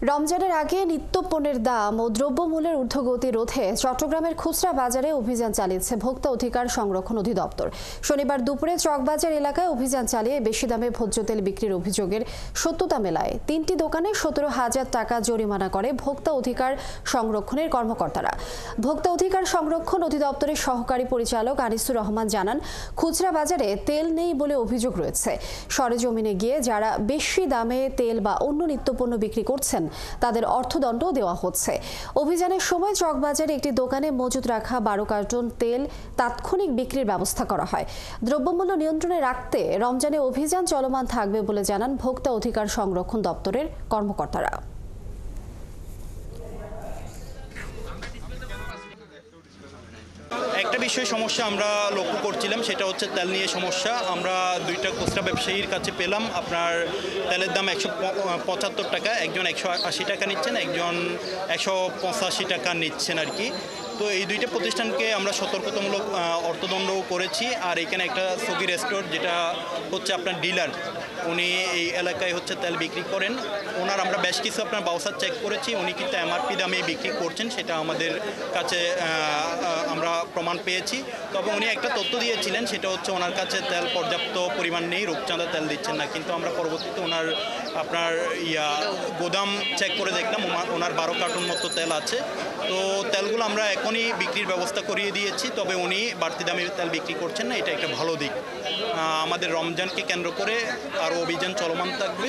রমজানের আগে নিত্যপণ্যের দাম ও দ্রব্যমূল্যের ঊর্ধ্বগতি রোধে চট্টগ্রামের খুচরা বাজারে অভিযান চালিয়েছে ভোক্তা অধিকার সংরক্ষণ অধিদপ্তর। শনিবার দুপুরে চকবাজার এলাকায় অভিযান চালিয়ে বেশি দামে ভোজ্য তেল বিক্রির অভিযোগের সত্যতা মেলায় ৩টি দোকানে ১৭,০০০ টাকা জরিমানা করে ভোক্তা অধিকার সংরক্ষণের কর্মকর্তারা। ভোক্তা অধিকার সংরক্ষণ অধিদপ্তরের সহকারী পরিচালক আনিসুর রহমান জানান, খুচরা বাজারে তেল নেই বলে অভিযোগ রয়েছে। সরেজমিনে গিয়ে যারা বেশি দামে তেল বা অন্য নিত্যপণ্য বিক্রি করছেন তাদের অর্থদণ্ড দেওয়া হচ্ছে। অভিযানের সময় চকবাজারে একটি দোকানে মজুত রাখা ১২ কার্টন তেল তাৎক্ষণিক বিক্রির ব্যবস্থা করা হয়। দ্রব্যমূল্য নিয়ন্ত্রণে রাখতে রমজানে অভিযান চলমান থাকবে বলে জানান ভোক্তা অধিকার সংরক্ষণ দপ্তরের কর্মকর্তারা। একটা বিষয় সমস্যা আমরা লক্ষ্য করছিলাম, সেটা হচ্ছে তেল নিয়ে সমস্যা। আমরা দুইটা খুচরা ব্যবসায়ীর কাছে পেলাম, আপনার তেলের দাম ১৭৫ টাকা, একজন ১৮০ টাকা নিচ্ছেন, একজন ১৮৫ টাকা নিচ্ছেন আর কি। তো এই দুইটা প্রতিষ্ঠানকে আমরা সতর্কতামূলক অর্থদণ্ডও করেছি। আর এখানে একটা সগি রেস্টোরেন্ট, যেটা হচ্ছে আপনার ডিলার, উনি এই এলাকায় হচ্ছে তেল বিক্রি করেন। ওনার আমরা বেশ কিছু আপনার বাউচার চেক করেছি, উনি কিন্তু এমআরপি দামে বিক্রি করছেন, সেটা আমাদের কাছে আমরা প্রমাণ পেয়েছি। তবে উনি একটা তথ্য দিয়েছিলেন, সেটা হচ্ছে ওনার কাছে তেল পর্যাপ্ত পরিমাণ নেই, রূপচাঁদা তেল দিচ্ছেন না। কিন্তু আমরা পরবর্তীতে ওনার আপনার গোদাম চেক করে দেখলাম, ওনার ১২ কার্টন মতো তেল আছে। তো তেলগুলো আমরা এখনই বিক্রির ব্যবস্থা করিয়ে দিয়েছি, তবে উনি বাড়তি দামে তেল বিক্রি করছেন না, এটা একটা ভালো দিক। আমাদের রমজানকে কেন্দ্র করে আরও অভিযান চলমান থাকবে।